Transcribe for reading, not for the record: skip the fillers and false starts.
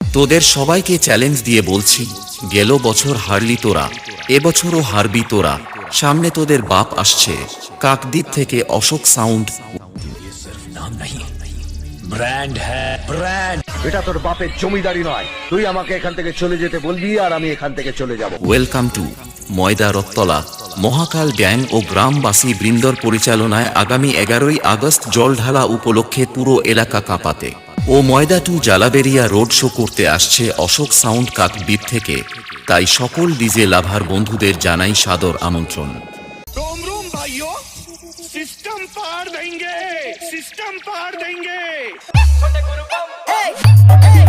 তোদের সবাইকে চ্যালেঞ্জ দিয়ে বলছি, গেল বছর হারলি তোরা, এবছরও হারবি তোরা। সামনে তোদের বাপ আসছে, কাকদ্বীপ থেকে অশোক সাউন্ড। नाम नहीं, ব্র্যান্ড হ্যাঁ ব্র্যান্ড। এটা তোর বাপের জমিদারি নয়, তুই আমাকে এখান থেকে চলে যেতে বলবি আর আমি এখান থেকে চলে যাব। ওয়েলকাম টু ময়দা রত্তলা। মহাকাল গ্যাং ও গ্রামবাসী বৃন্দর পরিচালনায় আগামী 11ই আগস্ট জলঢালা উপলক্ষে পুরো এলাকা কাঁপাতে ও ময়দা টু জালাবেরিয়া রোড শো করতে আসছে অশোক সাউন্ড কাকদ্বীপ থেকে। তাই সকল ডিজে লাভার বন্ধুদের জানাই সাদর আমন্ত্রণ। रोम रोम भाइयों, सिस्टम पार देंगे, सिस्टम पार देंगे। Hey, hey,